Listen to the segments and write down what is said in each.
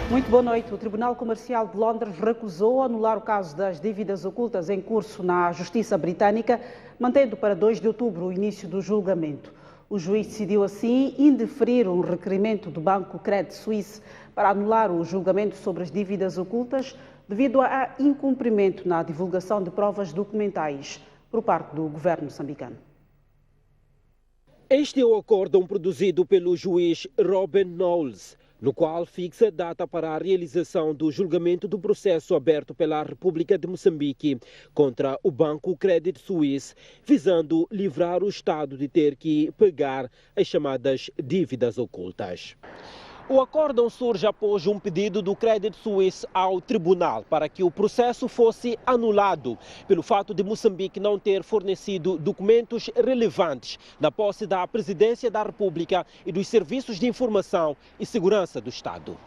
Muito boa noite. O Tribunal Comercial de Londres recusou anular o caso das dívidas ocultas em curso na Justiça Britânica, mantendo para 2 de outubro o início do julgamento. O juiz decidiu assim indeferir um requerimento do Banco Credit Suisse para anular o julgamento sobre as dívidas ocultas devido a incumprimento na divulgação de provas documentais por parte do governo moçambicano. Este é o acórdão produzido pelo juiz Robin Knowles, no qual fixa a data para a realização do julgamento do processo aberto pela República de Moçambique contra o Banco Credit Suisse, visando livrar o Estado de ter que pagar as chamadas dívidas ocultas. O acórdão surge após um pedido do Credit Suisse ao tribunal para que o processo fosse anulado pelo fato de Moçambique não ter fornecido documentos relevantes na posse da Presidência da República e dos Serviços de Informação e Segurança do Estado.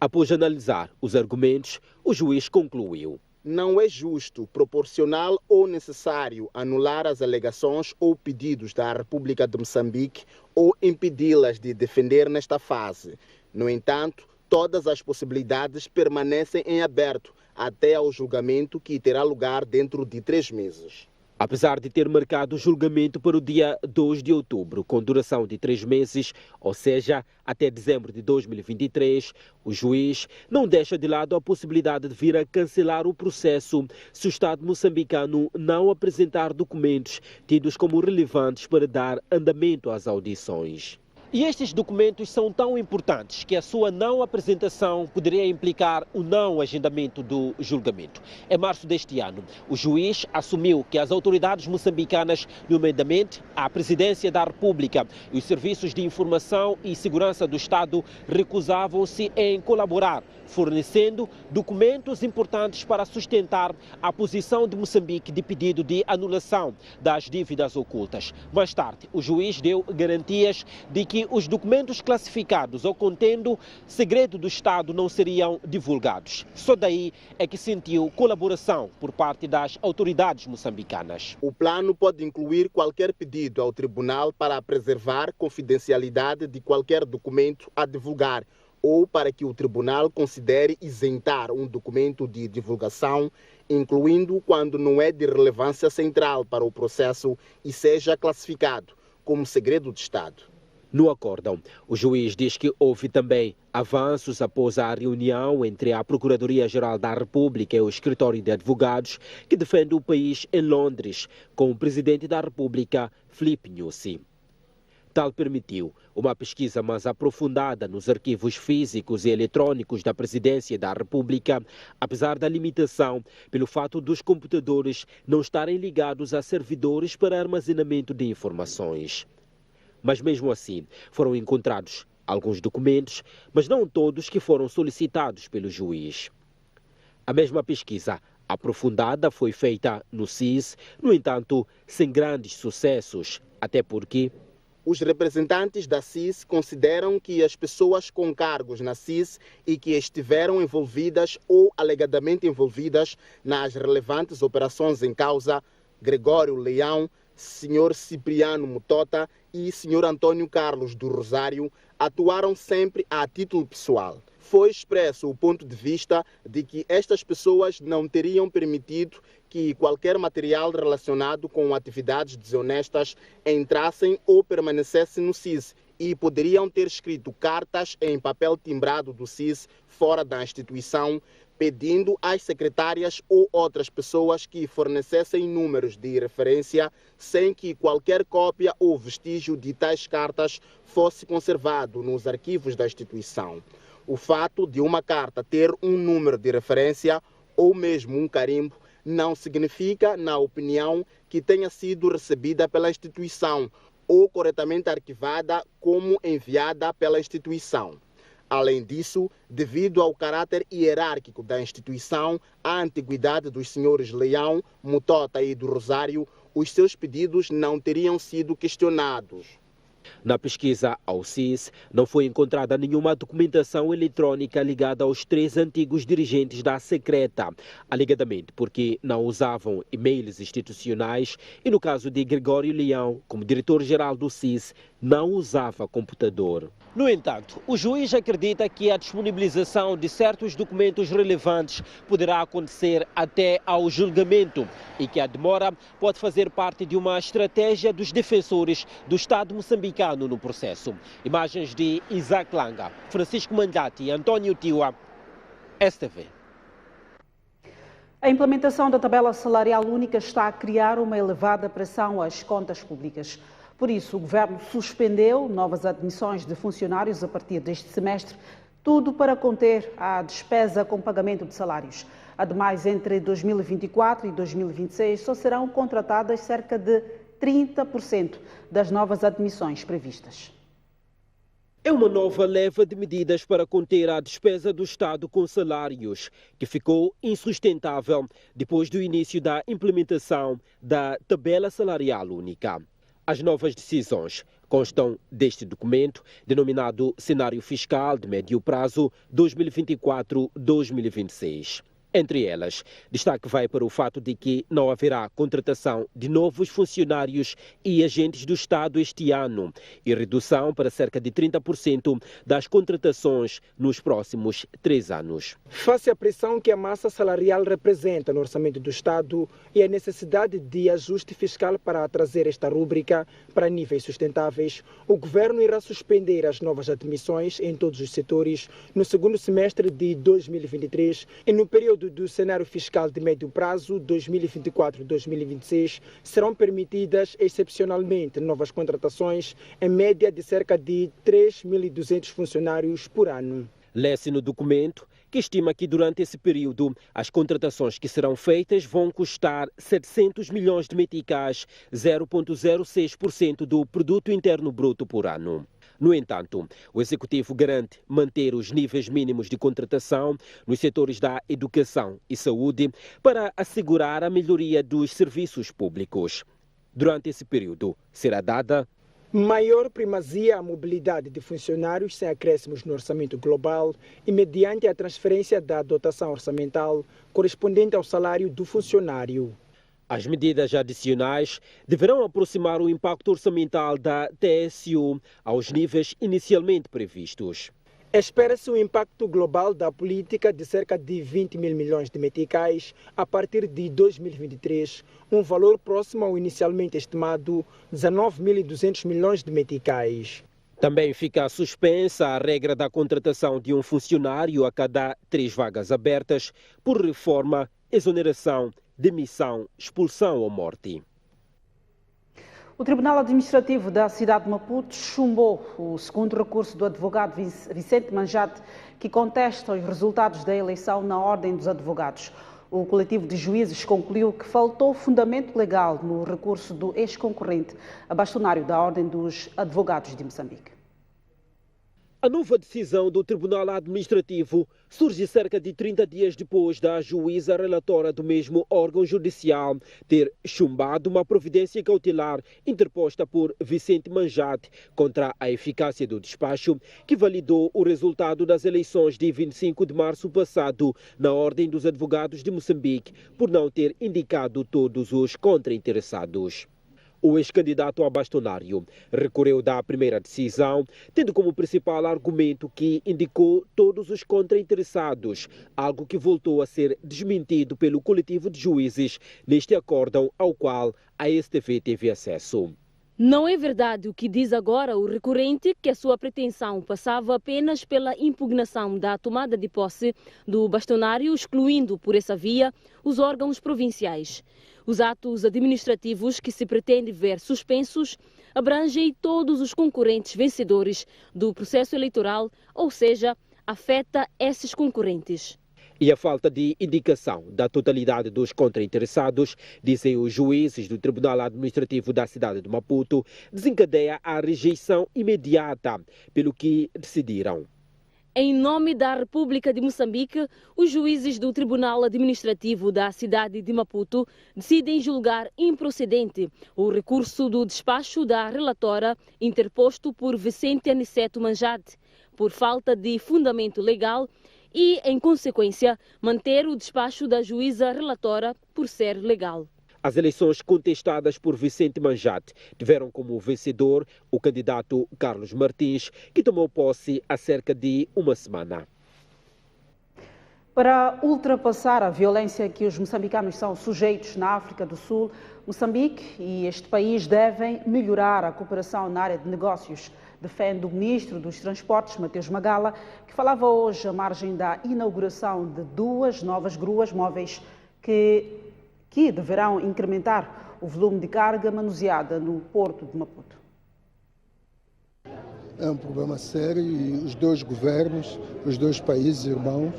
Após analisar os argumentos, o juiz concluiu: não é justo, proporcional ou necessário anular as alegações ou pedidos da República de Moçambique ou impedi-las de defender nesta fase. No entanto, todas as possibilidades permanecem em aberto até ao julgamento que terá lugar dentro de 3 meses. Apesar de ter marcado o julgamento para o dia 2 de outubro, com duração de 3 meses, ou seja, até dezembro de 2023, o juiz não deixa de lado a possibilidade de vir a cancelar o processo se o Estado moçambicano não apresentar documentos tidos como relevantes para dar andamento às audições. E estes documentos são tão importantes que a sua não apresentação poderia implicar o não agendamento do julgamento. Em março deste ano, o juiz assumiu que as autoridades moçambicanas, nomeadamente a Presidência da República e os Serviços de Informação e Segurança do Estado, recusavam-se em colaborar, fornecendo documentos importantes para sustentar a posição de Moçambique de pedido de anulação das dívidas ocultas. Mais tarde, o juiz deu garantias de que os documentos classificados ou contendo segredo do Estado não seriam divulgados. Só daí é que sentiu colaboração por parte das autoridades moçambicanas. O plano pode incluir qualquer pedido ao tribunal para preservar confidencialidade de qualquer documento a divulgar ou para que o tribunal considere isentar um documento de divulgação, incluindo quando não é de relevância central para o processo e seja classificado como segredo de Estado. No acórdão, o juiz diz que houve também avanços após a reunião entre a Procuradoria-Geral da República e o Escritório de Advogados que defende o país em Londres, com o Presidente da República, Filipe Nyusi. Tal permitiu uma pesquisa mais aprofundada nos arquivos físicos e eletrônicos da Presidência da República, apesar da limitação pelo fato dos computadores não estarem ligados a servidores para armazenamento de informações. Mas mesmo assim, foram encontrados alguns documentos, mas não todos que foram solicitados pelo juiz. A mesma pesquisa aprofundada foi feita no SIS, no entanto, sem grandes sucessos, até porque os representantes da CIS consideram que as pessoas com cargos na CIS e que estiveram envolvidas ou alegadamente envolvidas nas relevantes operações em causa, Gregório Leão, Sr. Cipriano Mutota e Sr. Antônio Carlos do Rosário, atuaram sempre a título pessoal. Foi expresso o ponto de vista de que estas pessoas não teriam permitido que qualquer material relacionado com atividades desonestas entrassem ou permanecessem no SIS e poderiam ter escrito cartas em papel timbrado do SIS fora da instituição, pedindo às secretárias ou outras pessoas que fornecessem números de referência sem que qualquer cópia ou vestígio de tais cartas fosse conservado nos arquivos da instituição. O fato de uma carta ter um número de referência ou mesmo um carimbo não significa, na opinião, que tenha sido recebida pela instituição ou corretamente arquivada como enviada pela instituição. Além disso, devido ao caráter hierárquico da instituição, à antiguidade dos senhores Leão, Mutota e do Rosário, os seus pedidos não teriam sido questionados. Na pesquisa ao CIS, não foi encontrada nenhuma documentação eletrónica ligada aos 3 antigos dirigentes da secreta, alegadamente porque não usavam e-mails institucionais e, no caso de Gregório Leão, como diretor-geral do CIS, não usava computador. No entanto, o juiz acredita que a disponibilização de certos documentos relevantes poderá acontecer até ao julgamento e que a demora pode fazer parte de uma estratégia dos defensores do Estado moçambicano no processo. Imagens de Isaac Langa, Francisco Mandati e António Tiwa, STV. A implementação da tabela salarial única está a criar uma elevada pressão às contas públicas. Por isso, o Governo suspendeu novas admissões de funcionários a partir deste semestre, tudo para conter a despesa com pagamento de salários. Ademais, entre 2024 e 2026, só serão contratadas cerca de 30% das novas admissões previstas. É uma nova leva de medidas para conter a despesa do Estado com salários, que ficou insustentável depois do início da implementação da tabela salarial única. As novas decisões constam deste documento, denominado Cenário Fiscal de Médio Prazo 2024-2026. Entre elas, destaque vai para o fato de que não haverá contratação de novos funcionários e agentes do Estado este ano e redução para cerca de 30% das contratações nos próximos 3 anos. Face à pressão que a massa salarial representa no orçamento do Estado e a necessidade de ajuste fiscal para trazer esta rúbrica para níveis sustentáveis, o Governo irá suspender as novas admissões em todos os setores no segundo semestre de 2023 e no período do cenário fiscal de médio prazo 2024-2026 serão permitidas excepcionalmente novas contratações em média de cerca de 3.200 funcionários por ano. Lê-se no documento que estima que durante esse período as contratações que serão feitas vão custar 700 milhões de meticais, 0,06% do produto interno bruto por ano. No entanto, o Executivo garante manter os níveis mínimos de contratação nos setores da educação e saúde para assegurar a melhoria dos serviços públicos. Durante esse período, será dada maior primazia à mobilidade de funcionários sem acréscimos no orçamento global e mediante a transferência da dotação orçamental correspondente ao salário do funcionário. As medidas adicionais deverão aproximar o impacto orçamental da TSU aos níveis inicialmente previstos. Espera-se um impacto global da política de cerca de 20 mil milhões de meticais a partir de 2023, um valor próximo ao inicialmente estimado 19.200 milhões de meticais. Também fica suspensa a regra da contratação de um funcionário a cada 3 vagas abertas por reforma, exoneração, demissão, expulsão ou morte. O Tribunal Administrativo da cidade de Maputo chumbou o segundo recurso do advogado Vicente Manjate, que contesta os resultados da eleição na Ordem dos Advogados. O coletivo de juízes concluiu que faltou fundamento legal no recurso do ex-concorrente, a bastonário da Ordem dos Advogados de Moçambique. A nova decisão do Tribunal Administrativo surge cerca de 30 dias depois da juíza relatora do mesmo órgão judicial ter chumbado uma providência cautelar interposta por Vicente Manjate contra a eficácia do despacho que validou o resultado das eleições de 25 de março passado na Ordem dos Advogados de Moçambique por não ter indicado todos os contrainteressados. O ex-candidato a bastonário recorreu da primeira decisão, tendo como principal argumento que indicou todos os contrainteressados, algo que voltou a ser desmentido pelo coletivo de juízes neste acórdão ao qual a STV teve acesso. Não é verdade o que diz agora o recorrente, que a sua pretensão passava apenas pela impugnação da tomada de posse do bastonário, excluindo por essa via os órgãos provinciais. Os atos administrativos que se pretende ver suspensos abrangem todos os concorrentes vencedores do processo eleitoral, ou seja, afeta esses concorrentes. E a falta de indicação da totalidade dos contrainteressados, dizem os juízes do Tribunal Administrativo da cidade de Maputo, desencadeia a rejeição imediata, pelo que decidiram. Em nome da República de Moçambique, os juízes do Tribunal Administrativo da cidade de Maputo decidem julgar improcedente o recurso do despacho da relatora interposto por Vicente Aniceto Manjate, por falta de fundamento legal e, em consequência, manter o despacho da juíza relatora por ser legal. As eleições contestadas por Vicente Manjate tiveram como vencedor o candidato Carlos Martins, que tomou posse há cerca de uma semana. Para ultrapassar a violência que os moçambicanos são sujeitos na África do Sul, Moçambique e este país devem melhorar a cooperação na área de negócios, defende o ministro dos Transportes, Mateus Magala, que falava hoje à margem da inauguração de 2 novas gruas móveis que deverão incrementar o volume de carga manuseada no porto de Maputo. É um problema sério e os 2 governos, os 2 países irmãos,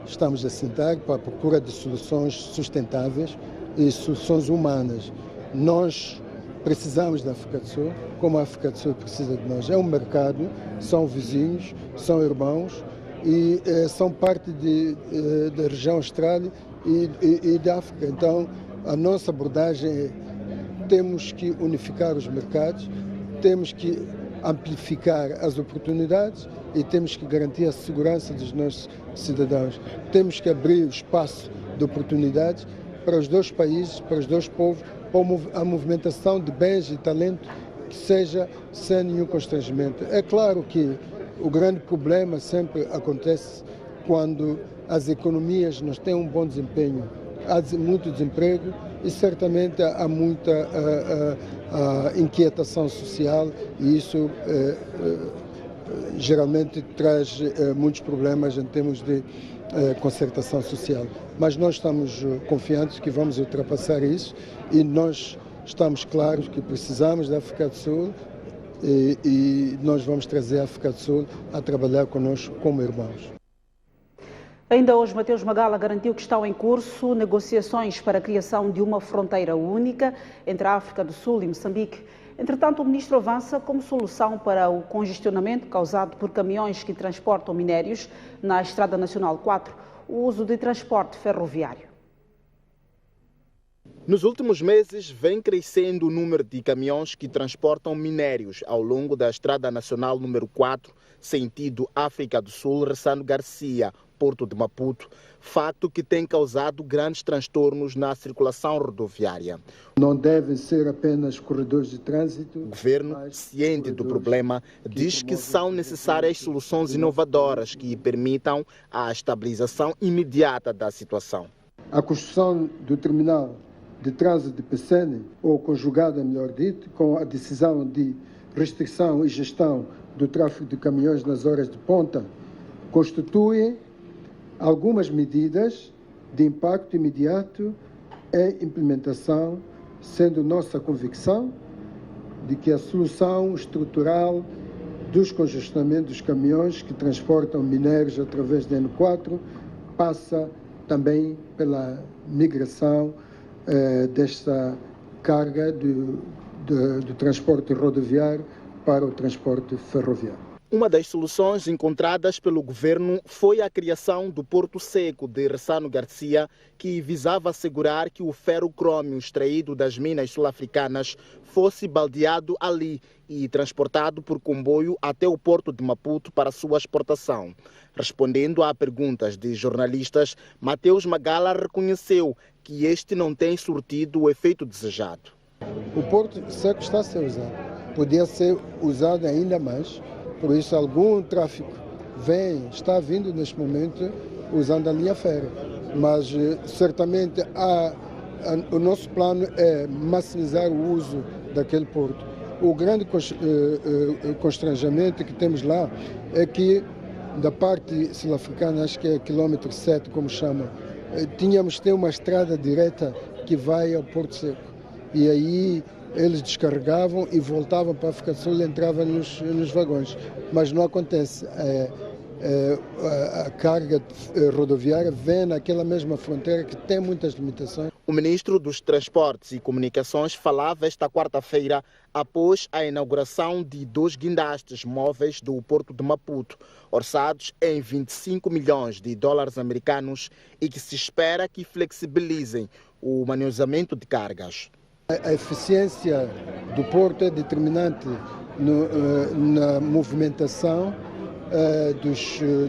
estamos a sentar para a procura de soluções sustentáveis e soluções humanas. Nós precisamos da África do Sul, como a África do Sul precisa de nós. É um mercado, são vizinhos, são irmãos e são parte da região austral e da África. Então, a nossa abordagem é: temos que unificar os mercados, temos que amplificar as oportunidades e temos que garantir a segurança dos nossos cidadãos. Temos que abrir o espaço de oportunidades para os 2 países, para os 2 povos, para a movimentação de bens e talento que seja sem nenhum constrangimento. É claro que o grande problema sempre acontece quando as economias não têm um bom desempenho. Há muito desemprego e certamente há muita inquietação social e isso geralmente traz muitos problemas em termos de concertação social. Mas nós estamos confiantes que vamos ultrapassar isso e nós estamos claros que precisamos da África do Sul e nós vamos trazer a África do Sul a trabalhar conosco como irmãos. Ainda hoje, Mateus Magala garantiu que estão em curso negociações para a criação de uma fronteira única entre a África do Sul e Moçambique. Entretanto, o ministro avança como solução para o congestionamento causado por caminhões que transportam minérios na Estrada Nacional 4, o uso de transporte ferroviário. Nos últimos meses, vem crescendo o número de caminhões que transportam minérios ao longo da Estrada Nacional número 4, sentido África do Sul, Ressano Garcia, Porto de Maputo, facto que tem causado grandes transtornos na circulação rodoviária. Não devem ser apenas corredores de trânsito. O governo, ciente do problema, diz que são necessárias soluções inovadoras que permitam a estabilização imediata da situação. A construção do terminal de trânsito de PCN, ou conjugada, melhor dito, com a decisão de restrição e gestão do tráfego de caminhões nas horas de ponta, constitui algumas medidas de impacto imediato em implementação, sendo nossa convicção de que a solução estrutural dos congestionamentos dos caminhões que transportam minérios através da N4 passa também pela migração desta carga do transporte rodoviário para o transporte ferroviário. Uma das soluções encontradas pelo governo foi a criação do Porto Seco de Ressano Garcia, que visava assegurar que o ferrocrômio extraído das minas sul-africanas fosse baldeado ali e transportado por comboio até o Porto de Maputo para sua exportação. Respondendo a perguntas de jornalistas, Mateus Magala reconheceu que este não tem surtido o efeito desejado. O Porto Seco está a ser usado. Podia ser usado ainda mais. Por isso, algum tráfego está vindo neste momento usando a linha férrea. Mas, certamente, o nosso plano é maximizar o uso daquele porto. O grande constrangimento que temos lá é que, da parte sul-africana, acho que é quilômetro 7, como chama, tínhamos de ter uma estrada direta que vai ao Porto Seco. E aí eles descarregavam e voltavam para a África do Sul e entravam nos vagões. Mas não acontece. A carga rodoviária vem naquela mesma fronteira que tem muitas limitações. O ministro dos Transportes e Comunicações falava esta quarta-feira após a inauguração de 2 guindastes móveis do Porto de Maputo, orçados em 25 milhões de dólares americanos e que se espera que flexibilizem o maneuseamento de cargas. A eficiência do porto é determinante na movimentação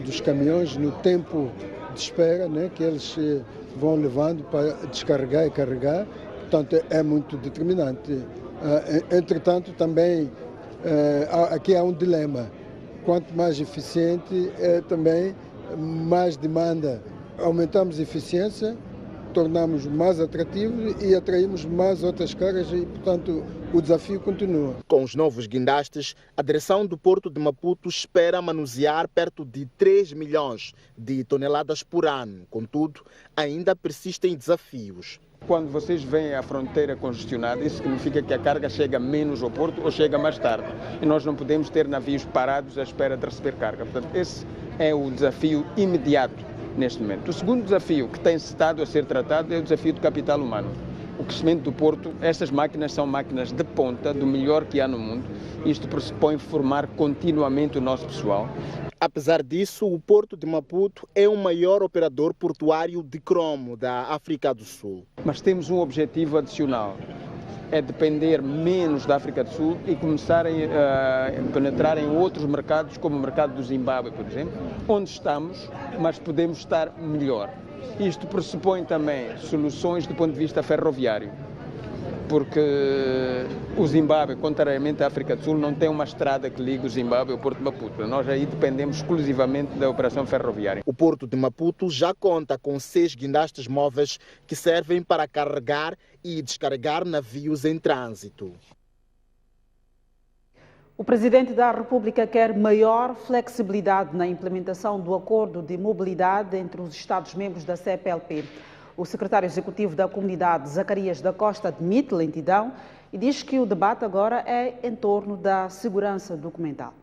dos caminhões, no tempo de espera, né, que eles vão levando para descarregar e carregar, portanto é muito determinante. Entretanto, também aqui há um dilema. Quanto mais eficiente, também mais demanda. Aumentamos a eficiência, tornamos mais atrativos e atraímos mais outras cargas e, portanto, o desafio continua. Com os novos guindastes, a direção do Porto de Maputo espera manusear perto de 3 milhões de toneladas por ano. Contudo, ainda persistem desafios. Quando vocês veem a fronteira congestionada, isso significa que a carga chega menos ao porto ou chega mais tarde. E nós não podemos ter navios parados à espera de receber carga. Portanto, esse é o desafio imediato neste momento. O segundo desafio que tem estado a ser tratado é o desafio do capital humano. O crescimento do porto, estas máquinas são máquinas de ponta, do melhor que há no mundo. Isto pressupõe formar continuamente o nosso pessoal. Apesar disso, o Porto de Maputo é o maior operador portuário de cromo da África do Sul. Mas temos um objetivo adicional. É depender menos da África do Sul e começarem a penetrar em outros mercados, como o mercado do Zimbábue, por exemplo, onde estamos, mas podemos estar melhor. Isto pressupõe também soluções do ponto de vista ferroviário, porque o Zimbábue, contrariamente à África do Sul, não tem uma estrada que ligue o Zimbábue ao Porto de Maputo. Nós aí dependemos exclusivamente da operação ferroviária. O Porto de Maputo já conta com 6 guindastes móveis que servem para carregar e descarregar navios em trânsito. O Presidente da República quer maior flexibilidade na implementação do Acordo de Mobilidade entre os Estados-membros da CPLP. O secretário executivo da comunidade, Zacarias da Costa, admite lentidão e diz que o debate agora é em torno da segurança documental.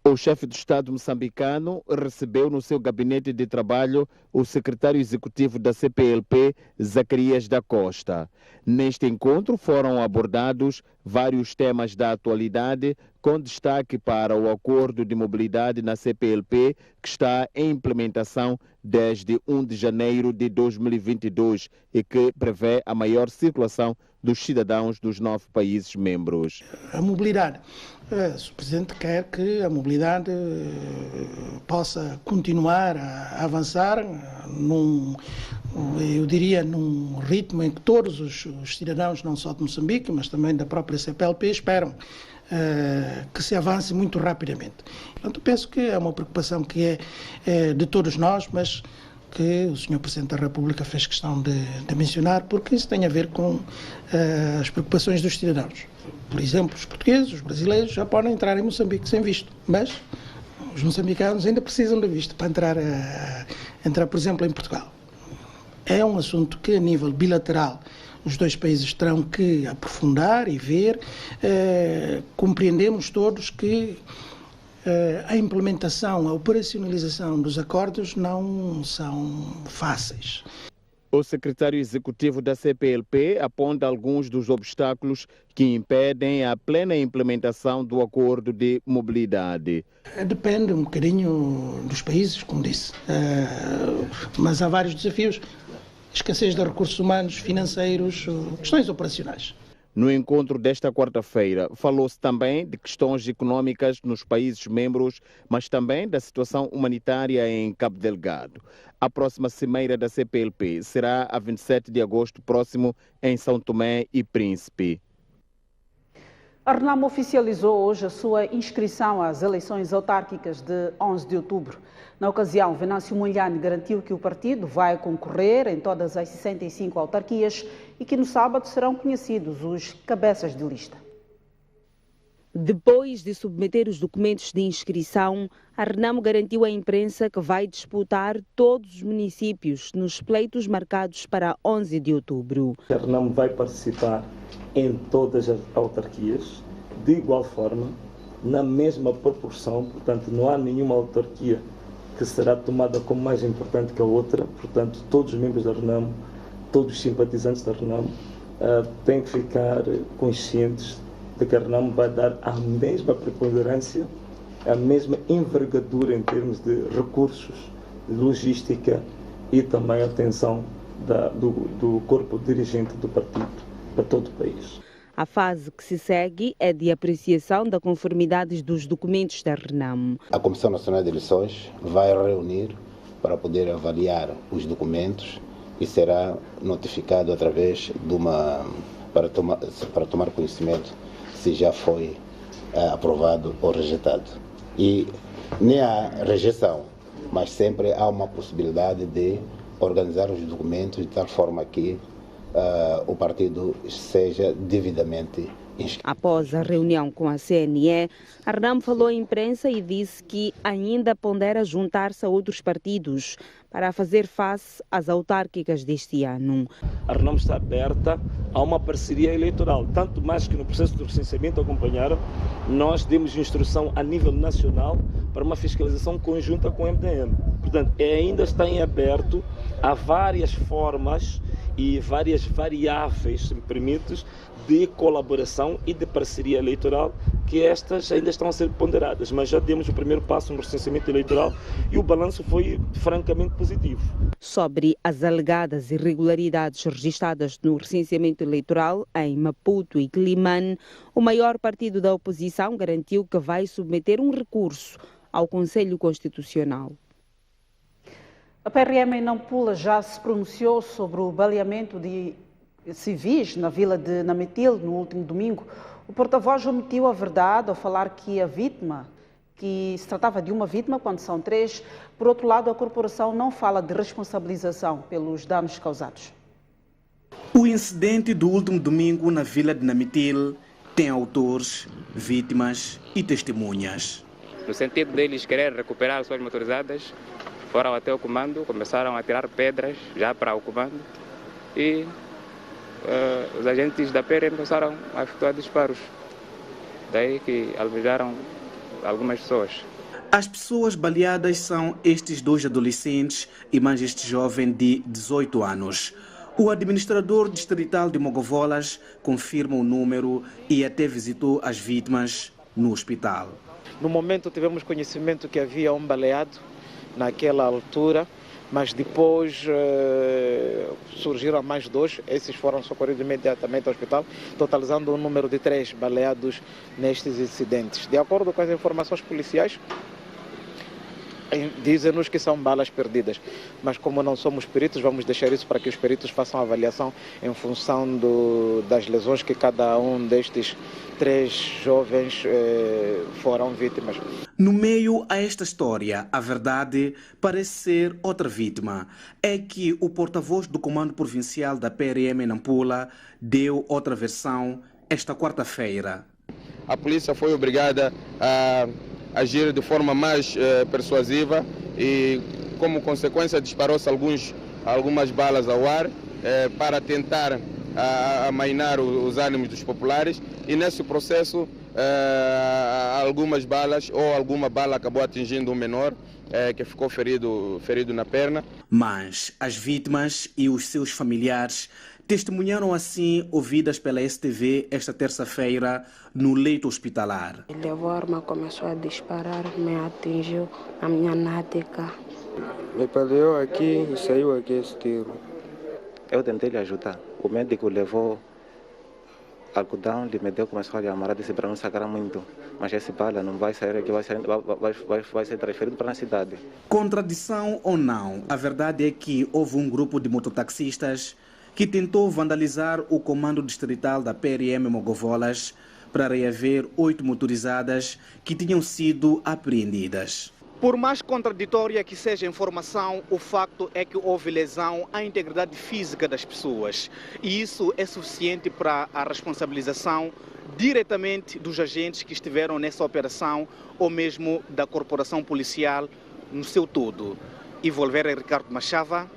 O chefe do Estado moçambicano recebeu no seu gabinete de trabalho o secretário executivo da CPLP, Zacarias da Costa. Neste encontro foram abordados vários temas da atualidade, com destaque para o acordo de mobilidade na CPLP, que está em implementação desde 1 de janeiro de 2022 e que prevê a maior circulação dos cidadãos dos 9 países membros. A mobilidade. O Presidente quer que a mobilidade possa continuar a avançar eu diria, num ritmo em que todos os cidadãos, não só de Moçambique, mas também da própria CPLP, esperam que se avance muito rapidamente. Portanto, penso que é uma preocupação que é de todos nós, mas que o Sr. Presidente da República fez questão de mencionar, porque isso tem a ver com as preocupações dos cidadãos. Por exemplo, os portugueses, os brasileiros já podem entrar em Moçambique sem visto, mas os moçambicanos ainda precisam de visto para entrar, por exemplo, em Portugal. É um assunto que, a nível bilateral, os dois países terão que aprofundar e ver. Compreendemos todos que a implementação, a operacionalização dos acordos não são fáceis. O secretário executivo da CPLP aponta alguns dos obstáculos que impedem a plena implementação do acordo de mobilidade. Depende um bocadinho dos países, como disse, mas há vários desafios. Escassez de recursos humanos, financeiros, questões operacionais. No encontro desta quarta-feira, falou-se também de questões econômicas nos países membros, mas também da situação humanitária em Cabo Delgado. A próxima cimeira da CPLP será a 27 de agosto próximo em São Tomé e Príncipe. A RENAMO oficializou hoje a sua inscrição às eleições autárquicas de 11 de outubro. Na ocasião, Venâncio Mondlane garantiu que o partido vai concorrer em todas as 65 autarquias e que no sábado serão conhecidos os cabeças de lista. Depois de submeter os documentos de inscrição, a RENAMO garantiu à imprensa que vai disputar todos os municípios nos pleitos marcados para 11 de outubro. A RENAMO vai participar em todas as autarquias, de igual forma, na mesma proporção, portanto não há nenhuma autarquia que será tomada como mais importante que a outra, portanto todos os membros da RENAMO todos os simpatizantes da Renamo têm que ficar conscientes de que a Renamo vai dar a mesma preponderância, a mesma envergadura em termos de recursos, de logística e também atenção do corpo dirigente do partido para todo o país. A fase que se segue é de apreciação da conformidade dos documentos da Renamo. A Comissão Nacional de Eleições vai reunir para poder avaliar os documentos e será notificado através de para tomar conhecimento se já foi aprovado ou rejeitado. E nem há rejeição, mas sempre há uma possibilidade de organizar os documentos de tal forma que o partido seja devidamente inscrito. Após a reunião com a CNE, a Renamo falou à imprensa e disse que ainda pondera juntar-se a outros partidos para fazer face às autárquicas deste ano. A Renamo está aberta a uma parceria eleitoral, tanto mais que no processo de recenseamento acompanharam, nós demos instrução a nível nacional para uma fiscalização conjunta com o MDM. Portanto, ainda está em aberto, há várias formas e várias variáveis, se me permites, de colaboração e de parceria eleitoral, que estas ainda estão a ser ponderadas, mas já demos o primeiro passo no recenseamento eleitoral e o balanço foi francamente positivo. Sobre as alegadas irregularidades registradas no recenseamento eleitoral em Maputo e Quelimane, o maior partido da oposição garantiu que vai submeter um recurso ao Conselho Constitucional. A PRM em Nampula já se pronunciou sobre o baleamento de civis na vila de Nametil no último domingo. O porta-voz omitiu a verdade ao falar que se tratava de uma vítima quando são 3. Por outro lado, a corporação não fala de responsabilização pelos danos causados. O incidente do último domingo na vila de Nametil tem autores, vítimas e testemunhas. No sentido deles querer recuperar suas motorizadas, foram até o comando, começaram a tirar pedras já para o comando e os agentes da PRM começaram a efetuar disparos. Daí que alvejaram algumas pessoas. As pessoas baleadas são estes 2 adolescentes e mais este jovem de 18 anos. O administrador distrital de Mogovolas confirma o número e até visitou as vítimas no hospital. No momento tivemos conhecimento que havia um baleado naquela altura, mas depois surgiram mais 2, esses foram socorridos imediatamente ao hospital, totalizando um número de 3 baleados nestes incidentes. De acordo com as informações policiais, dizem-nos que são balas perdidas, mas como não somos peritos, vamos deixar isso para que os peritos façam a avaliação em função das lesões que cada um destes 3 jovens foram vítimas. No meio a esta história, a verdade parece ser outra vítima. É que o porta-voz do Comando Provincial da PRM em Nampula deu outra versão esta quarta-feira. A polícia foi obrigada a agir de forma mais persuasiva e, como consequência, disparou-se algumas balas ao ar para tentar amainar os ânimos dos populares, e nesse processo algumas balas ou alguma bala acabou atingindo um menor que ficou ferido na perna. Mas as vítimas e os seus familiares testemunharam assim, ouvidas pela STV esta terça-feira no leito hospitalar. Ele levou a arma, começou a disparar, me atingiu na minha nádega. Me paleou aqui e saiu aqui esse tiro. Eu tentei lhe ajudar. O médico levou algodão, lhe meteu, começou a lhe amarrar, disse para não sangrar muito. Mas esse bala não vai sair aqui, vai ser transferido para a cidade. Contradição ou não, a verdade é que houve um grupo de mototaxistas que tentou vandalizar o comando distrital da PRM Mogovolas para reaver 8 motorizadas que tinham sido apreendidas. Por mais contraditória que seja a informação, o facto é que houve lesão à integridade física das pessoas. E isso é suficiente para a responsabilização diretamente dos agentes que estiveram nessa operação ou mesmo da corporação policial no seu todo. Ivo Oliveira e Ricardo Machava,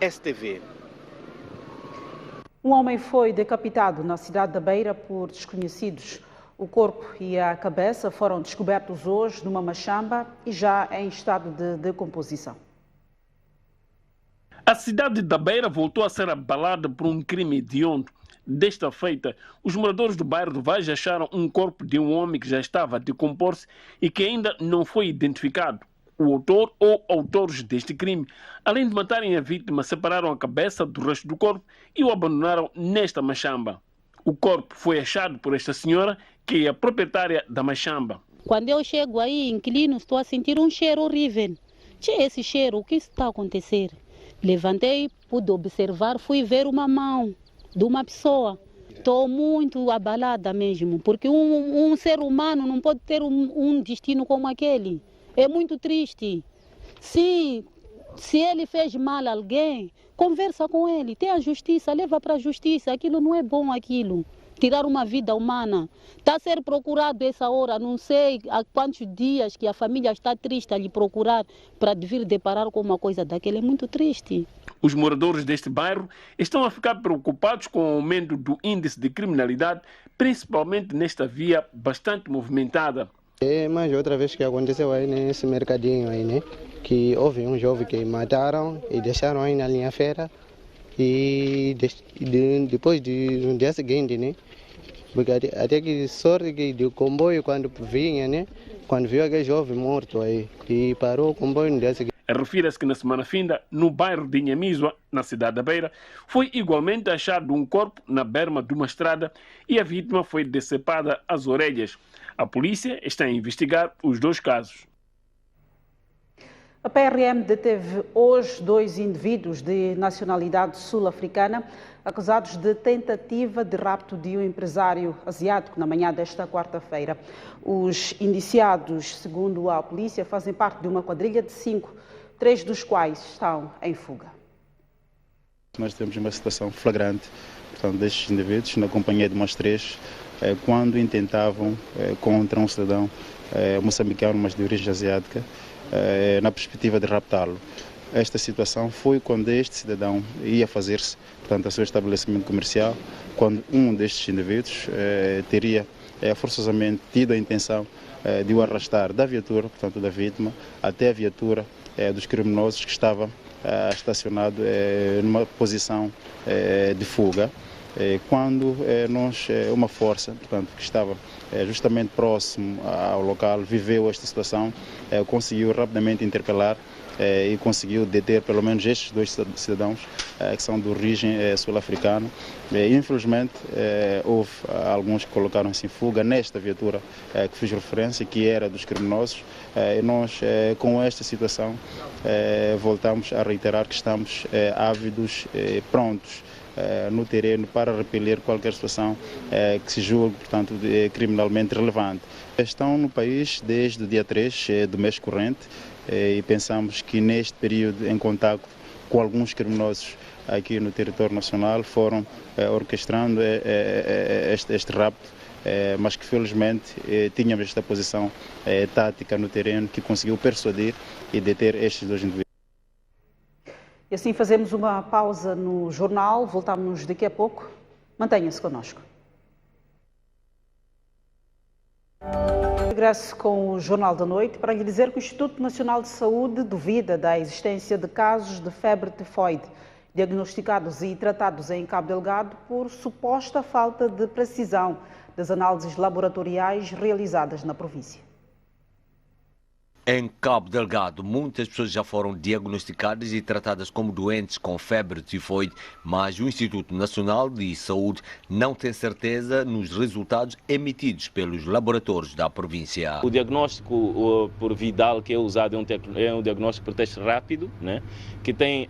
STV. Um homem foi decapitado na cidade da Beira por desconhecidos. O corpo e a cabeça foram descobertos hoje numa machamba e já em estado de decomposição. A cidade da Beira voltou a ser abalada por um crime hediondo. Desta feita, os moradores do bairro do Vaz acharam um corpo de um homem que já estava a decompor-se e que ainda não foi identificado. O autor ou autores deste crime, além de matarem a vítima, separaram a cabeça do resto do corpo e o abandonaram nesta machamba. O corpo foi achado por esta senhora, que é a proprietária da machamba. Quando eu chego aí, inclino, estou a sentir um cheiro horrível. Esse cheiro, o que está a acontecer? Levantei, pude observar, fui ver uma mão de uma pessoa. Estou muito abalada mesmo, porque um ser humano não pode ter um destino como aquele. É muito triste. Se ele fez mal a alguém, conversa com ele, tem a justiça, leva para a justiça. Aquilo não é bom, aquilo. Tirar uma vida humana. Está a ser procurado essa hora, não sei há quantos dias que a família está triste a lhe procurar para vir deparar com uma coisa daquela. É muito triste. Os moradores deste bairro estão a ficar preocupados com o aumento do índice de criminalidade, principalmente nesta via bastante movimentada. É mais outra vez que aconteceu aí nesse mercadinho aí, né? Que houve um jovem que mataram e deixaram aí na linha feira. E depois no dia seguinte, né? Porque até que sorte que do comboio quando vinha, né? Quando viu aquele jovem morto aí e parou o comboio no dia seguinte. Refira-se que na semana finda, no bairro de Inhamizua, na cidade da Beira, foi igualmente achado um corpo na berma de uma estrada e a vítima foi decepada às orelhas. A polícia está a investigar os dois casos. A PRM deteve hoje 2 indivíduos de nacionalidade sul-africana acusados de tentativa de rapto de um empresário asiático na manhã desta quarta-feira. Os indiciados, segundo a polícia, fazem parte de uma quadrilha de 5, 3 dos quais estão em fuga. Nós temos uma situação flagrante, portanto, destes indivíduos, na companhia de mais 3, quando intentavam contra um cidadão moçambicano, mas de origem asiática, na perspectiva de raptá-lo. Esta situação foi quando este cidadão ia fazer-se, portanto, a seu estabelecimento comercial, quando um destes indivíduos teria forçosamente tido a intenção de o arrastar da viatura, portanto, da vítima, até a viatura dos criminosos que estava estacionado numa posição de fuga. Quando uma força, portanto, que estava justamente próximo ao local, viveu esta situação, conseguiu rapidamente interpelar e conseguiu deter pelo menos estes 2 cidadãos que são de origem sul-africana. Infelizmente, houve alguns que colocaram-se em fuga nesta viatura que fiz referência, que era dos criminosos. E nós, com esta situação, voltamos a reiterar que estamos ávidos, prontos no terreno para repelir qualquer situação que se julgue, portanto, criminalmente relevante. Estão no país desde o dia 3 do mês corrente e pensamos que neste período, em contacto com alguns criminosos aqui no território nacional, foram orquestrando este rapto, mas que felizmente tínhamos esta posição tática no terreno que conseguiu persuadir e deter estes 2 indivíduos. E assim fazemos uma pausa no jornal, voltamos daqui a pouco. Mantenha-se connosco. Regresso com o Jornal da Noite para lhe dizer que o Instituto Nacional de Saúde duvida da existência de casos de febre tifoide diagnosticados e tratados em Cabo Delgado por suposta falta de precisão das análises laboratoriais realizadas na província. Em Cabo Delgado, muitas pessoas já foram diagnosticadas e tratadas como doentes com febre tifoide, mas o Instituto Nacional de Saúde não tem certeza nos resultados emitidos pelos laboratórios da província. O diagnóstico por Vidal que é usado é um diagnóstico por teste rápido, né? Que tem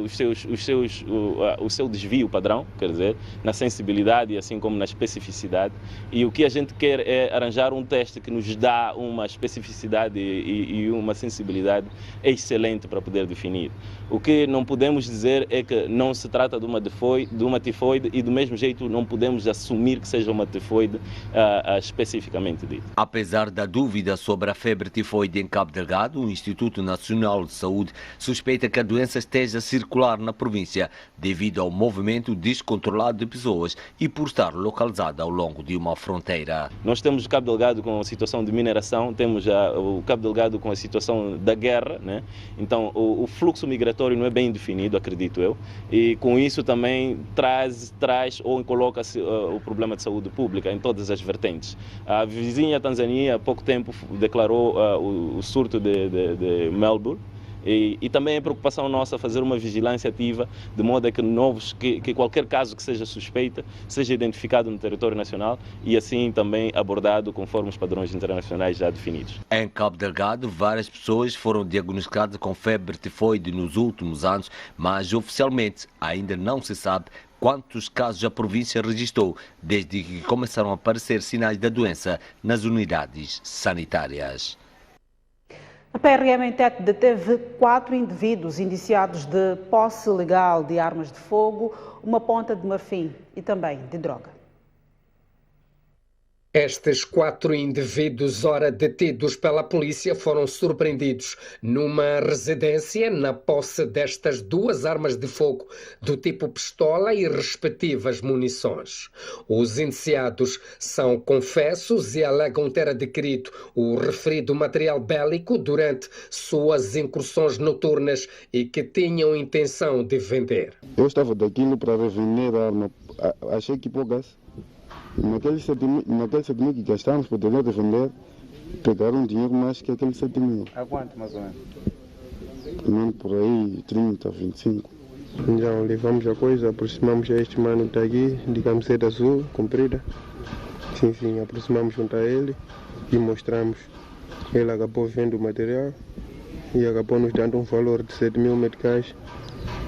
o seu desvio padrão, quer dizer, na sensibilidade assim como na especificidade. E o que a gente quer é arranjar um teste que nos dá uma especificidade e uma sensibilidade excelente para poder definir. O que não podemos dizer é que não se trata de uma tifoide e do mesmo jeito não podemos assumir que seja uma tifoide especificamente dita. Apesar da dúvida sobre a febre tifoide em Cabo Delgado, o Instituto Nacional de Saúde suspeita que a doença esteja a circular na província devido ao movimento descontrolado de pessoas e por estar localizada ao longo de uma fronteira. Nós temos Cabo Delgado com a situação de mineração, temos o Cabo Delgado com a situação da guerra, né? Então o fluxo migratório não é bem definido, acredito eu, e com isso também traz ou coloca-se o problema de saúde pública em todas as vertentes. A vizinha Tanzânia há pouco tempo declarou o surto de Melbourne. E também é preocupação nossa fazer uma vigilância ativa, de modo a que qualquer caso que seja suspeita seja identificado no território nacional e assim também abordado conforme os padrões internacionais já definidos. Em Cabo Delgado, várias pessoas foram diagnosticadas com febre tifoide nos últimos anos, mas oficialmente ainda não se sabe quantos casos a província registrou desde que começaram a aparecer sinais da doença nas unidades sanitárias. A PRM em Tete deteve 4 indivíduos indiciados de posse legal de armas de fogo, uma ponta de marfim e também de droga. Estes 4 indivíduos, ora detidos pela polícia, foram surpreendidos numa residência na posse destas 2 armas de fogo do tipo pistola e respectivas munições. Os indiciados são confessos e alegam ter adquirido o referido material bélico durante suas incursões noturnas e que tinham intenção de vender. Eu estava daquilo para revender a arma, achei que poucas. Naquele 7.000 que gastamos para poder revender, pegaram dinheiro mais que aquele 7.000. A quanto mais ou menos? Por aí, 30, 25. Então, levamos a coisa, aproximamos a este mano que está aqui, de camiseta azul, comprida. Sim, aproximamos junto a ele e mostramos. Ele acabou vendo o material e acabou nos dando um valor de 7.000 meticais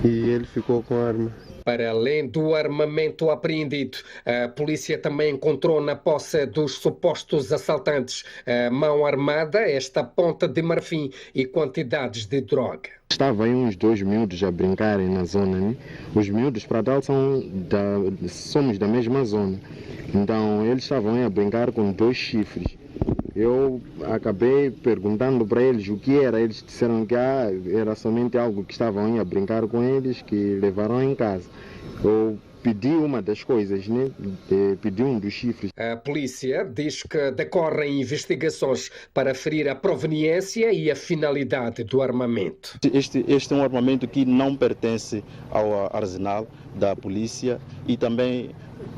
e ele ficou com a arma. Para além do armamento apreendido, a polícia também encontrou na posse dos supostos assaltantes a mão armada, esta ponta de marfim e quantidades de droga. Estavam aí uns 2 miúdos a brincarem na zona, né? Os miúdos para tal somos da mesma zona. Então eles estavam aí a brincar com 2 chifres. Eu acabei perguntando para eles o que era. Eles disseram que era somente algo que estavam aí a brincar com eles, que levaram em casa. Eu pedi uma das coisas, né? Pedi um dos chifres. A polícia diz que decorrem investigações para aferir a proveniência e a finalidade do armamento. Este é um armamento que não pertence ao arsenal da polícia e também,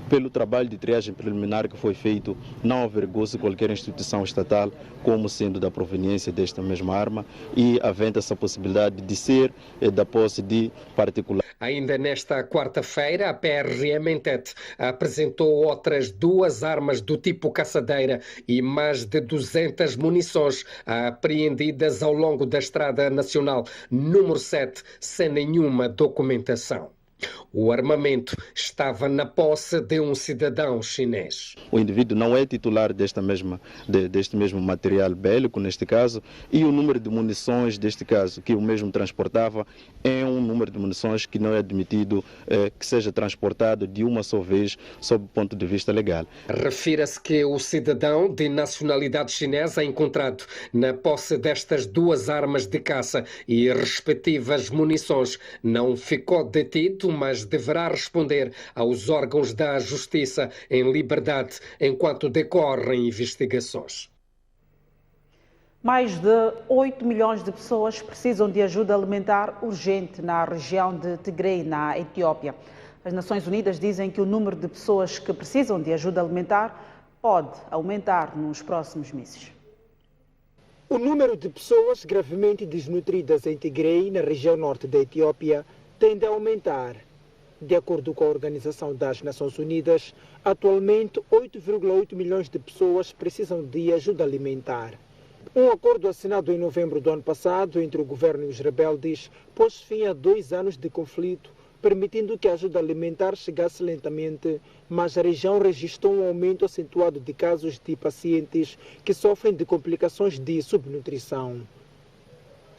pelo trabalho de triagem preliminar que foi feito, não averigou-se qualquer instituição estatal como sendo da proveniência desta mesma arma e havendo essa possibilidade de ser da posse de particular. Ainda nesta quarta-feira, a PRM em Tete apresentou outras 2 armas do tipo caçadeira e mais de 200 munições apreendidas ao longo da Estrada Nacional número 7, sem nenhuma documentação. O armamento estava na posse de um cidadão chinês. O indivíduo não é titular deste mesmo material bélico, neste caso, e o número de munições, deste caso, que o mesmo transportava, é um número de munições que não é admitido que seja transportado de uma só vez, sob o ponto de vista legal. Refira-se que o cidadão de nacionalidade chinesa encontrado na posse destas 2 armas de caça e respectivas munições não ficou detido, mas deverá responder aos órgãos da Justiça em liberdade enquanto decorrem investigações. Mais de 8 milhões de pessoas precisam de ajuda alimentar urgente na região de Tigray, na Etiópia. As Nações Unidas dizem que o número de pessoas que precisam de ajuda alimentar pode aumentar nos próximos meses. O número de pessoas gravemente desnutridas em Tigray, na região norte da Etiópia, tende a aumentar. De acordo com a Organização das Nações Unidas, atualmente 8,8 milhões de pessoas precisam de ajuda alimentar. Um acordo assinado em novembro do ano passado entre o governo e os rebeldes pôs fim a 2 anos de conflito, permitindo que a ajuda alimentar chegasse lentamente, mas a região registrou um aumento acentuado de casos de pacientes que sofrem de complicações de subnutrição.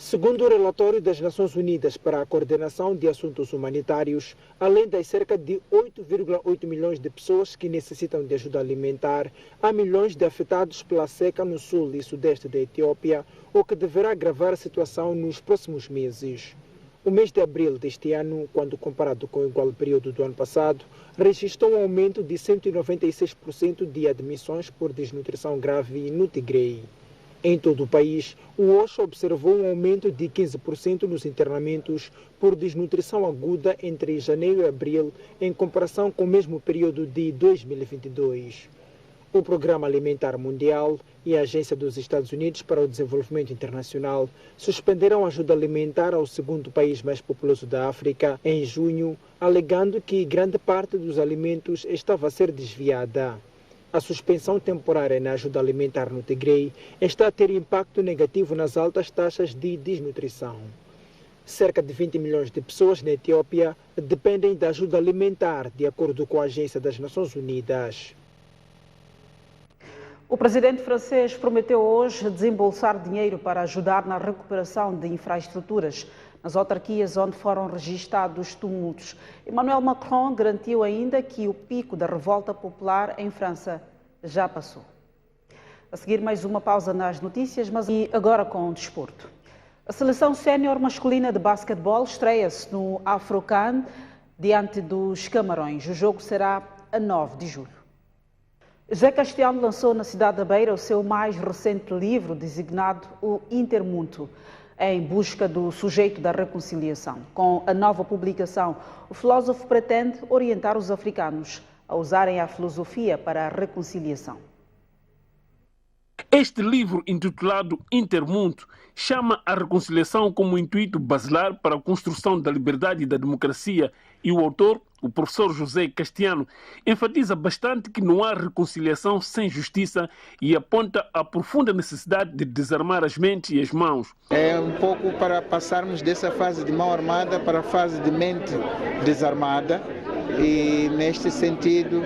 Segundo o relatório das Nações Unidas para a Coordenação de Assuntos Humanitários, além das cerca de 8,8 milhões de pessoas que necessitam de ajuda alimentar, há milhões de afetados pela seca no sul e sudeste da Etiópia, o que deverá agravar a situação nos próximos meses. O mês de abril deste ano, quando comparado com o igual período do ano passado, registrou um aumento de 196% de admissões por desnutrição grave no Tigray. Em todo o país, o OSHA observou um aumento de 15% nos internamentos por desnutrição aguda entre janeiro e abril, em comparação com o mesmo período de 2022. O Programa Alimentar Mundial e a Agência dos Estados Unidos para o Desenvolvimento Internacional suspenderam a ajuda alimentar ao segundo país mais populoso da África em junho, alegando que grande parte dos alimentos estava a ser desviada. A suspensão temporária na ajuda alimentar no Tigre está a ter impacto negativo nas altas taxas de desnutrição. Cerca de 20 milhões de pessoas na Etiópia dependem da ajuda alimentar, de acordo com a Agência das Nações Unidas. O presidente francês prometeu hoje desembolsar dinheiro para ajudar na recuperação de infraestruturas nas autarquias onde foram registados tumultos. Emmanuel Macron garantiu ainda que o pico da revolta popular em França já passou. A seguir, mais uma pausa nas notícias, mas agora com o desporto. A seleção sénior masculina de basquetebol estreia-se no Afrocan diante dos Camarões. O jogo será a 9 de julho. José Castiano lançou na cidade da Beira o seu mais recente livro, designado O Intermundo, em busca do sujeito da reconciliação. Com a nova publicação, o filósofo pretende orientar os africanos a usarem a filosofia para a reconciliação. Este livro, intitulado Intermundo, chama a reconciliação como intuito basilar para a construção da liberdade e da democracia, e o autor, o professor José Castiano, enfatiza bastante que não há reconciliação sem justiça e aponta a profunda necessidade de desarmar as mentes e as mãos. É um pouco para passarmos dessa fase de mão armada para a fase de mente desarmada, e neste sentido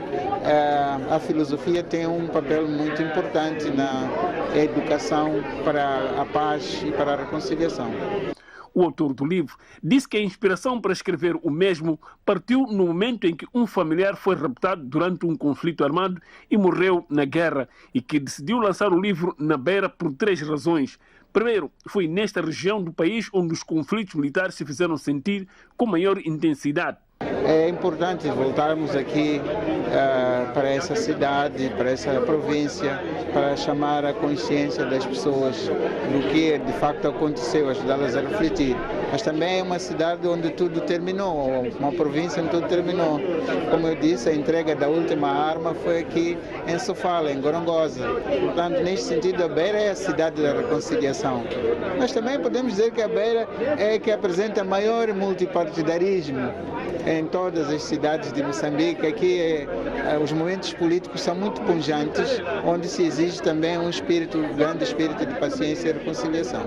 a filosofia tem um papel muito importante na educação para a paz e para a reconciliação. O autor do livro disse que a inspiração para escrever o mesmo partiu no momento em que um familiar foi raptado durante um conflito armado e morreu na guerra, e que decidiu lançar o livro na Beira por 3 razões. Primeiro, foi nesta região do país onde os conflitos militares se fizeram sentir com maior intensidade. É importante voltarmos aqui para essa cidade, para essa província, para chamar a consciência das pessoas do que de facto aconteceu, ajudá-las a refletir. Mas também é uma cidade onde tudo terminou, uma província onde tudo terminou. Como eu disse, a entrega da última arma foi aqui em Sofala, em Gorongosa. Portanto, neste sentido, a Beira é a cidade da reconciliação. Mas também podemos dizer que a Beira é a que apresenta maior multipartidarismo em todas as cidades de Moçambique. Aqui os momentos políticos são muito pujantes, onde se exige também um grande espírito de paciência e reconciliação.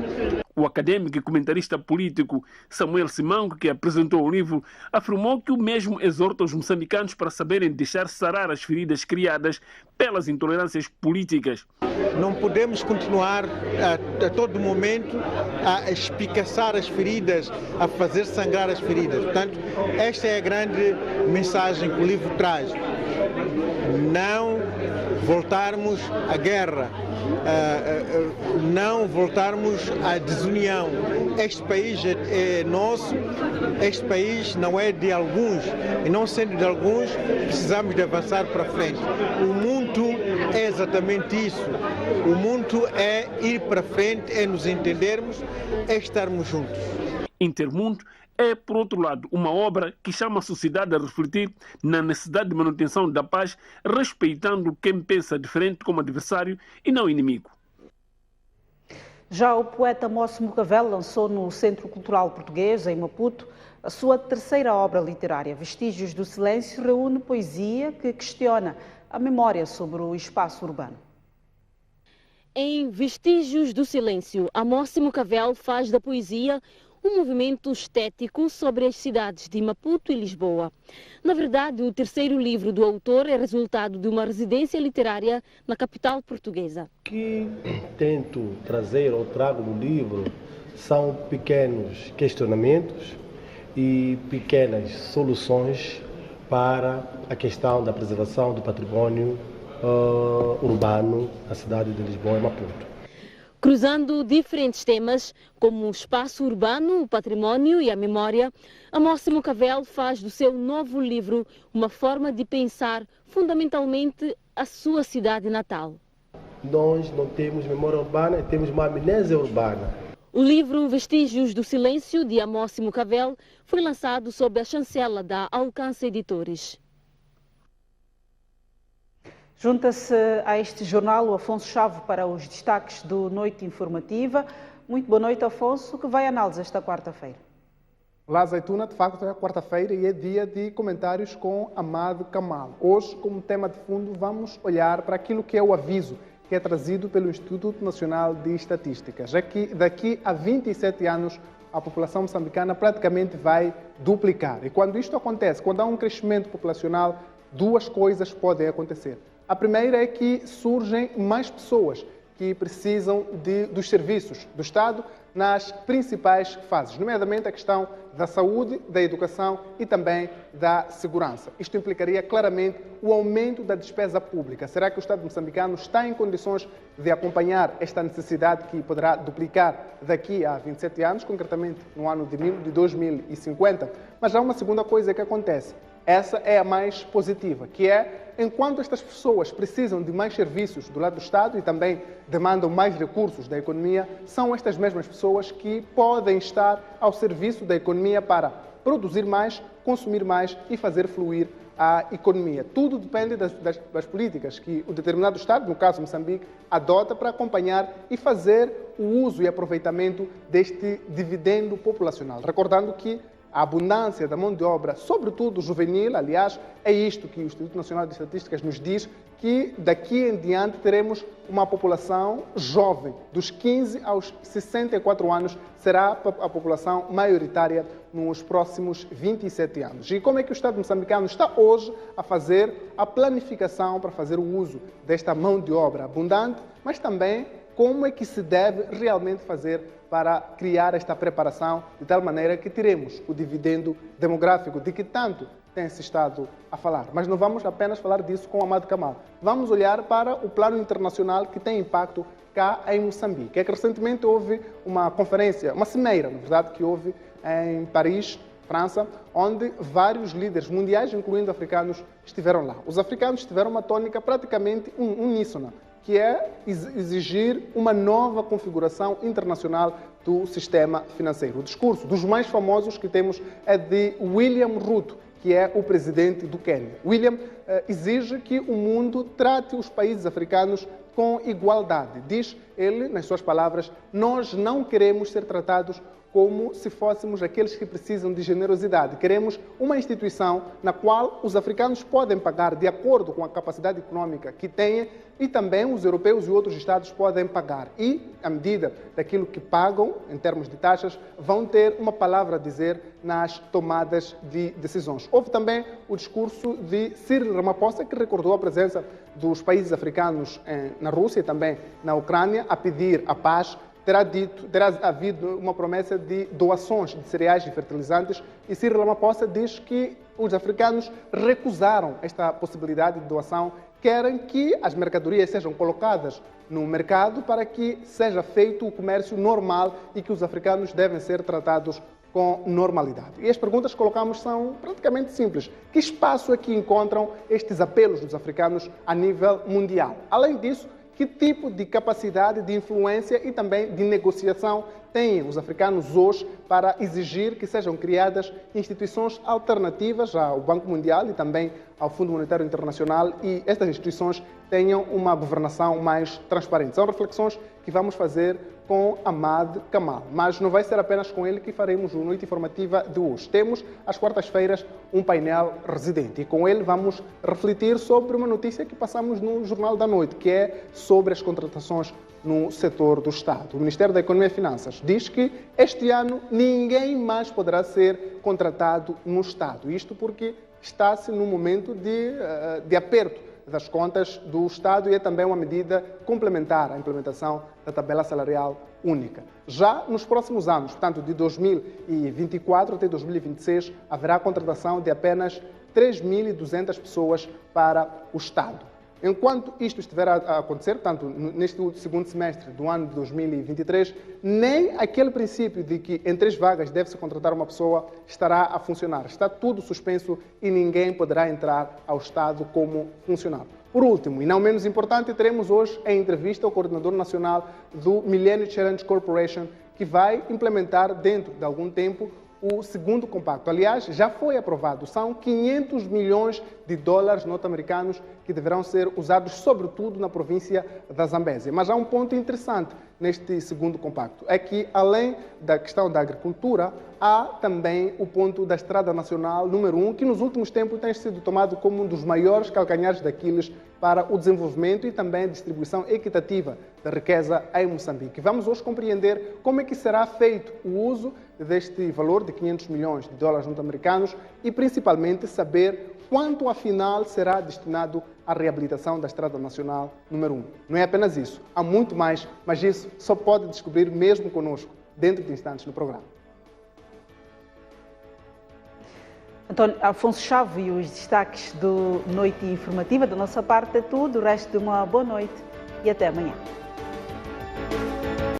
O acadêmico e comentarista político Samuel Simango, que apresentou o livro, afirmou que o mesmo exorta os moçambicanos para saberem deixar sarar as feridas criadas pelas intolerâncias políticas. Não podemos continuar a todo momento a espicaçar as feridas, a fazer sangrar as feridas. Portanto, esta é a grande mensagem que o livro traz. Não voltarmos à guerra, não voltarmos à desunião. Este país é nosso, este país não é de alguns, e não sendo de alguns, precisamos de avançar para frente. O mundo é exatamente isso. O mundo é ir para frente, é nos entendermos, é estarmos juntos. Intermundo é, por outro lado, uma obra que chama a sociedade a refletir na necessidade de manutenção da paz, respeitando quem pensa diferente como adversário e não inimigo. Já o poeta Móssimo Cavell lançou no Centro Cultural Português, em Maputo, a sua terceira obra literária. Vestígios do Silêncio reúne poesia que questiona a memória sobre o espaço urbano. Em Vestígios do Silêncio, Móssimo Cavell faz da poesia um movimento estético sobre as cidades de Maputo e Lisboa. Na verdade, o terceiro livro do autor é resultado de uma residência literária na capital portuguesa. O que tento trazer ou trago no livro são pequenos questionamentos e pequenas soluções para a questão da preservação do património urbano na cidade de Lisboa e Maputo. Cruzando diferentes temas, como o espaço urbano, o património e a memória, Móssimo Cavell faz do seu novo livro uma forma de pensar fundamentalmente a sua cidade natal. nós não temos memória urbana e temos uma amnésia urbana. O livro Vestígios do Silêncio, de Amósimo Cavell, foi lançado sob a chancela da Alcance Editores. Junta-se a este jornal o Afonso Chavo para os destaques do Noite Informativa. Muito boa noite, Afonso. Que vai análise esta quarta-feira? Olá, Azeituna. De facto, é quarta-feira e é dia de comentários com Amado Kamal. Hoje, como tema de fundo, vamos olhar para aquilo que é o aviso que é trazido pelo Instituto Nacional de Estatística, já que daqui a 27 anos a população moçambicana praticamente vai duplicar. E quando isto acontece, quando há um crescimento populacional, duas coisas podem acontecer. A primeira é que surgem mais pessoas que precisam dos serviços do Estado nas principais fases, nomeadamente a questão da saúde, da educação e também da segurança. Isto implicaria claramente o aumento da despesa pública. Será que o Estado moçambicano está em condições de acompanhar esta necessidade que poderá duplicar daqui a 27 anos, concretamente no ano de 2050? Mas há uma segunda coisa que acontece. Essa é a mais positiva, que é, enquanto estas pessoas precisam de mais serviços do lado do Estado e também demandam mais recursos da economia, são estas mesmas pessoas que podem estar ao serviço da economia para produzir mais, consumir mais e fazer fluir a economia. Tudo depende das políticas que o determinado Estado, no caso Moçambique, adota para acompanhar e fazer o uso e aproveitamento deste dividendo populacional. Recordando que a abundância da mão de obra, sobretudo juvenil, aliás, é isto que o Instituto Nacional de Estatísticas nos diz, que daqui em diante teremos uma população jovem, dos 15 aos 64 anos, será a população maioritária nos próximos 27 anos. E como é que o Estado moçambicano está hoje a fazer a planificação para fazer o uso desta mão de obra abundante, mas também como é que se deve realmente fazer para criar esta preparação de tal maneira que teremos o dividendo demográfico de que tanto tem-se estado a falar. Mas não vamos apenas falar disso com o Amado Kamal. Vamos olhar para o plano internacional que tem impacto cá em Moçambique. É que recentemente houve uma conferência, uma cimeira, na verdade, que houve em Paris, França, onde vários líderes mundiais, incluindo africanos, estiveram lá. Os africanos tiveram uma tônica praticamente uníssona, que é exigir uma nova configuração internacional do sistema financeiro. O discurso dos mais famosos que temos é de William Ruto, que é o presidente do Quênia. William exige que o mundo trate os países africanos com igualdade. Diz ele, nas suas palavras, nós não queremos ser tratados como se fôssemos aqueles que precisam de generosidade. Queremos uma instituição na qual os africanos podem pagar de acordo com a capacidade econômica que têm e também os europeus e outros estados podem pagar. E, à medida daquilo que pagam, em termos de taxas, vão ter uma palavra a dizer nas tomadas de decisões. Houve também o discurso de Cyril Ramaphosa, que recordou a presença dos países africanos na Rússia e também na Ucrânia a pedir a paz. Terá havido uma promessa de doações de cereais e fertilizantes e Cyril Ramaphosa diz que os africanos recusaram esta possibilidade de doação, querem que as mercadorias sejam colocadas no mercado para que seja feito o comércio normal e que os africanos devem ser tratados com normalidade. E as perguntas que colocamos são praticamente simples. Que espaço é que encontram estes apelos dos africanos a nível mundial? Além disso, que tipo de capacidade de influência e também de negociação têm os africanos hoje para exigir que sejam criadas instituições alternativas ao Banco Mundial e também ao Fundo Monetário Internacional e estas instituições tenham uma governação mais transparente? São reflexões que vamos fazer com Amado Kamal, mas não vai ser apenas com ele que faremos a Noite Informativa de hoje. Temos, às quartas-feiras, um painel residente e com ele vamos refletir sobre uma notícia que passamos no Jornal da Noite, que é sobre as contratações no setor do Estado. O Ministério da Economia e Finanças diz que este ano ninguém mais poderá ser contratado no Estado. Isto porque está-se num momento de aperto das contas do Estado e é também uma medida complementar à implementação da tabela salarial única. Já nos próximos anos, portanto de 2024 até 2026, haverá contratação de apenas 3.200 pessoas para o Estado. Enquanto isto estiver a acontecer, portanto, neste segundo semestre do ano de 2023, nem aquele princípio de que em 3 vagas deve-se contratar uma pessoa estará a funcionar. Está tudo suspenso e ninguém poderá entrar ao Estado como funcionário. Por último, e não menos importante, teremos hoje a entrevista ao coordenador nacional do Millennium Challenge Corporation, que vai implementar dentro de algum tempo o segundo compacto. Aliás, já foi aprovado. São 500 milhões de dólares norte-americanos que deverão ser usados, sobretudo, na província da Zambésia. Mas há um ponto interessante neste segundo compacto. É que, além da questão da agricultura, há também o ponto da Estrada Nacional número 1, que nos últimos tempos tem sido tomado como um dos maiores calcanhares daqueles para o desenvolvimento e também a distribuição equitativa da riqueza em Moçambique. Vamos hoje compreender como é que será feito o uso deste valor de 500 milhões de dólares norte-americanos e, principalmente, saber quanto, afinal, será destinado à reabilitação da Estrada Nacional número 1. Não é apenas isso, há muito mais, mas isso só pode descobrir mesmo conosco, dentro de instantes no programa. António Afonso Chave e os destaques do Noite Informativa. Da nossa parte é tudo, o resto de uma boa noite e até amanhã.